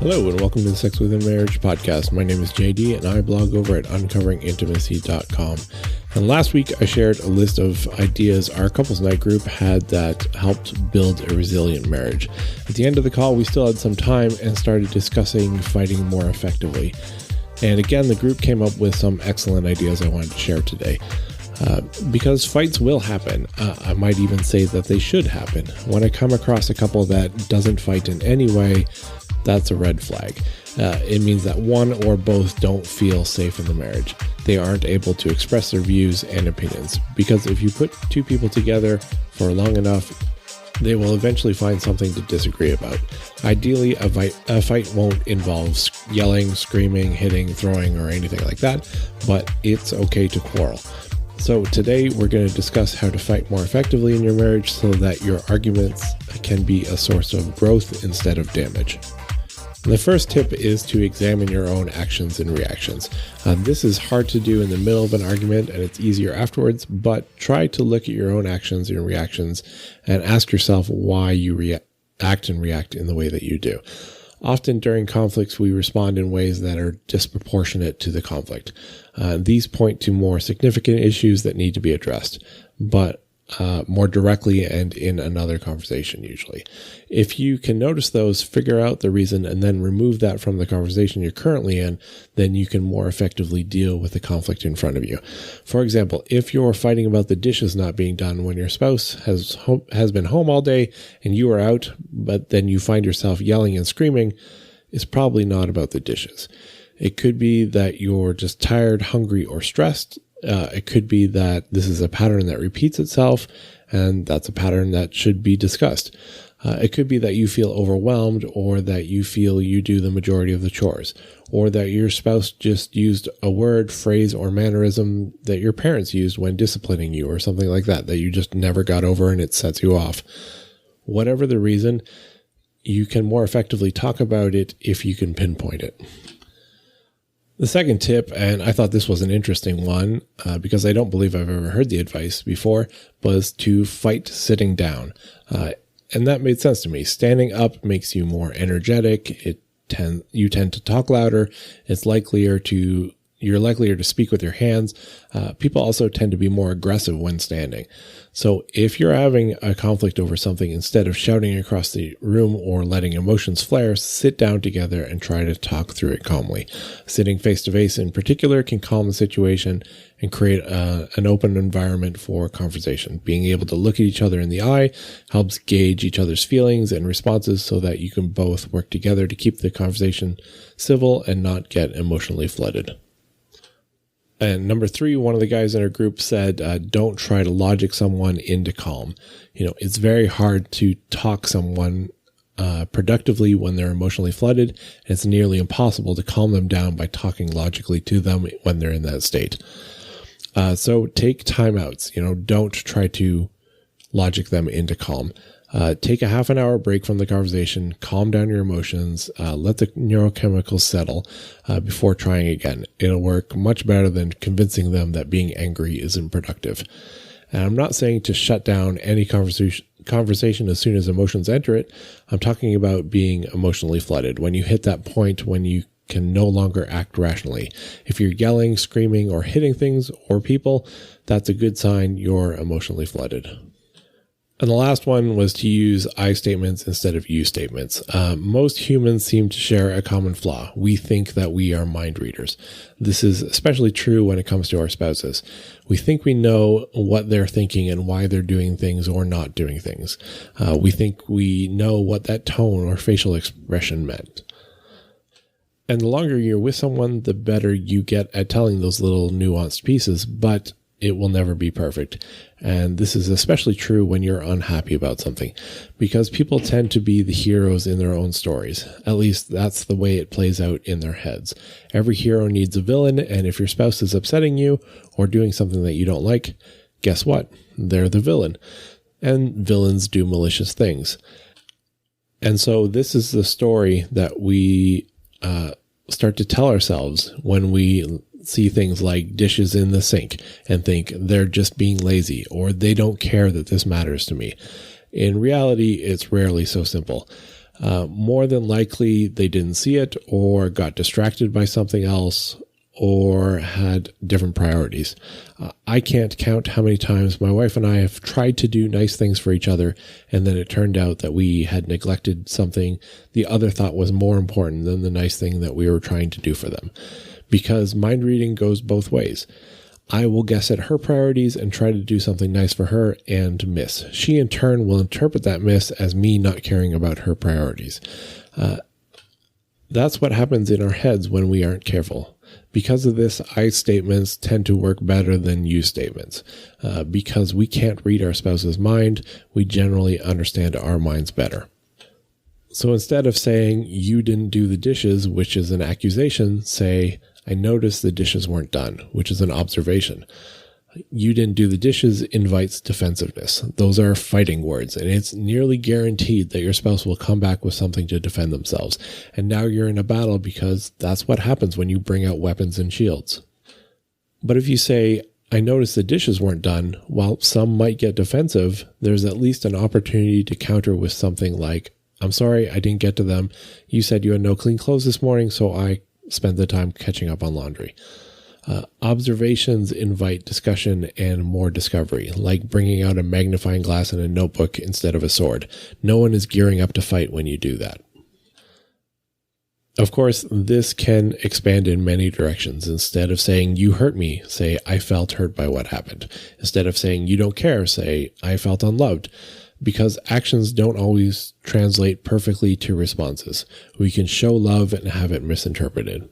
Hello and welcome to the Sex Within Marriage podcast. My name is JD and I blog over at uncoveringintimacy.com. And last week I shared a list of ideas our couples night group had that helped build a resilient marriage. At the end of the call, we still had some time and started discussing fighting more effectively. And again, the group came up with some excellent ideas I wanted to share today. Because fights will happen. I might even say that they should happen. When I come across a couple that doesn't fight in any way, that's a red flag. It means that one or both don't feel safe in the marriage. They aren't able to express their views and opinions. Because if you put two people together for long enough, they will eventually find something to disagree about. Ideally, a fight won't involve yelling, screaming, hitting, throwing, or anything like that, but it's okay to quarrel. So today we're going to discuss how to fight more effectively in your marriage so that your arguments can be a source of growth instead of damage. The first tip is to examine your own actions and reactions. This is hard to do in the middle of an argument and it's easier afterwards, but try to look at your own actions and reactions and ask yourself why you act and react in the way that you do. Often during conflicts, we respond in ways that are disproportionate to the conflict. These point to more significant issues that need to be addressed, but more directly and in another conversation usually. If you can notice those, figure out the reason, and then remove that from the conversation you're currently in, then you can more effectively deal with the conflict in front of you. For example, if you're fighting about the dishes not being done when your spouse has been home all day and you are out, but then you find yourself yelling and screaming, it's probably not about the dishes. It could be that you're just tired, hungry, or stressed. It could be that this is a pattern that repeats itself, and that's a pattern that should be discussed. It could be that you feel overwhelmed, or that you feel you do the majority of the chores, or that your spouse just used a word, phrase, or mannerism that your parents used when disciplining you, or something like that you just never got over and it sets you off. Whatever the reason, you can more effectively talk about it if you can pinpoint it. The second tip, and I thought this was an interesting one because I don't believe I've ever heard the advice before, was to fight sitting down. And that made sense to me. Standing up makes you more energetic. You tend to talk louder. You're likelier to speak with your hands. People also tend to be more aggressive when standing. So if you're having a conflict over something, instead of shouting across the room or letting emotions flare, sit down together and try to talk through it calmly. Sitting face to face in particular can calm the situation and create an open environment for conversation. Being able to look at each other in the eye helps gauge each other's feelings and responses so that you can both work together to keep the conversation civil and not get emotionally flooded. And number 3, one of the guys in our group said, don't try to logic someone into calm. It's very hard to talk someone productively when they're emotionally flooded, and it's nearly impossible to calm them down by talking logically to them when they're in that state. So take timeouts. Don't try to logic them into calm. Take a half an hour break from the conversation, calm down your emotions, let the neurochemicals settle before trying again. It'll work much better than convincing them that being angry isn't productive. And I'm not saying to shut down any conversation as soon as emotions enter it. I'm talking about being emotionally flooded. When you hit that point when you can no longer act rationally. If you're yelling, screaming, or hitting things or people, that's a good sign you're emotionally flooded. And the last one was to use I statements instead of you statements. Most humans seem to share a common flaw. We think that we are mind readers. This is especially true when it comes to our spouses. We think we know what they're thinking and why they're doing things or not doing things. We think we know what that tone or facial expression meant. And the longer you're with someone, the better you get at telling those little nuanced pieces, but it will never be perfect. And this is especially true when you're unhappy about something, because people tend to be the heroes in their own stories. At least that's the way it plays out in their heads. Every hero needs a villain, and if your spouse is upsetting you or doing something that you don't like, guess what? They're the villain. And villains do malicious things. And so this is the story that we start to tell ourselves when we see things like dishes in the sink and think they're just being lazy or they don't care that this matters to me. In reality, it's rarely so simple. More than likely, they didn't see it or got distracted by something else or had different priorities. I can't count how many times my wife and I have tried to do nice things for each other, and then it turned out that we had neglected something the other thought was more important than the nice thing that we were trying to do for them. Because mind reading goes both ways. I will guess at her priorities and try to do something nice for her and miss. She in turn will interpret that miss as me not caring about her priorities. That's what happens in our heads when we aren't careful. Because of this, I statements tend to work better than you statements. Because we can't read our spouse's mind, we generally understand our minds better. So instead of saying, you didn't do the dishes, which is an accusation, say, I noticed the dishes weren't done, which is an observation. You didn't do the dishes invites defensiveness. Those are fighting words, and it's nearly guaranteed that your spouse will come back with something to defend themselves. And now you're in a battle because that's what happens when you bring out weapons and shields. But if you say, I noticed the dishes weren't done, while some might get defensive, there's at least an opportunity to counter with something like, I'm sorry, I didn't get to them. You said you had no clean clothes this morning, so I spent the time catching up on laundry. Observations invite discussion and more discovery, like bringing out a magnifying glass and a notebook instead of a sword. No one is gearing up to fight when you do that. Of course, this can expand in many directions. Instead of saying, you hurt me, say, I felt hurt by what happened. Instead of saying, you don't care, say, I felt unloved. Because actions don't always translate perfectly to responses. We can show love and have it misinterpreted.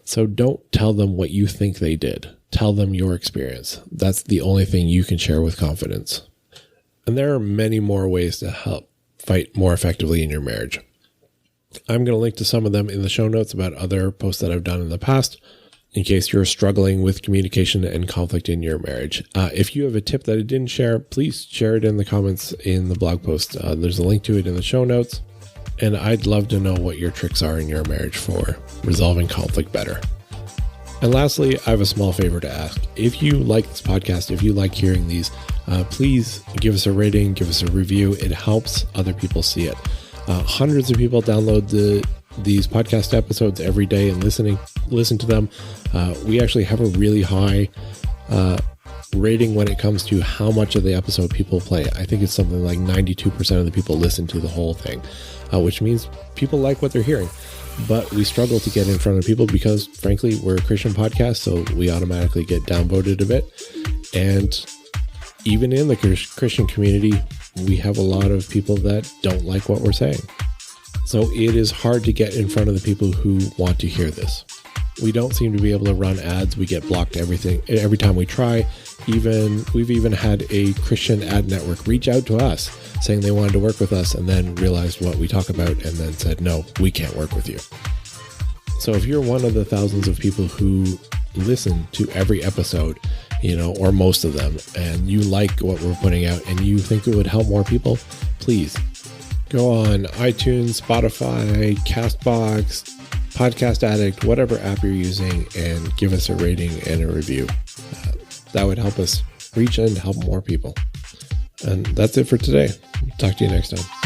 So don't tell them what you think they did. Tell them your experience. That's the only thing you can share with confidence. And there are many more ways to help fight more effectively in your marriage. I'm going to link to some of them in the show notes about other posts that I've done in the past, in case you're struggling with communication and conflict in your marriage. If you have a tip that I didn't share, please share it in the comments in the blog post. There's a link to it in the show notes. And I'd love to know what your tricks are in your marriage for resolving conflict better. And lastly, I have a small favor to ask. If you like this podcast, if you like hearing these, please give us a rating, give us a review. It helps other people see it. Hundreds of people download these podcast episodes every day and listen to them. We actually have a really high rating when it comes to how much of the episode people play. I think it's something like 92% of the people listen to the whole thing, which means people like what they're hearing. But we struggle to get in front of people because, frankly, we're a Christian podcast, so we automatically get downvoted a bit. And even in the Christian community, we have a lot of people that don't like what we're saying. So it is hard to get in front of the people who want to hear this. We don't seem to be able to run ads. We get blocked every time we try. We've even had a Christian ad network reach out to us saying they wanted to work with us and then realized what we talk about and then said, no, we can't work with you. So if you're one of the thousands of people who listen to every episode, or most of them, and you like what we're putting out and you think it would help more people, please go on iTunes, Spotify, CastBox, Podcast Addict, whatever app you're using, and give us a rating and a review. That would help us reach and help more people. And that's it for today. Talk to you next time.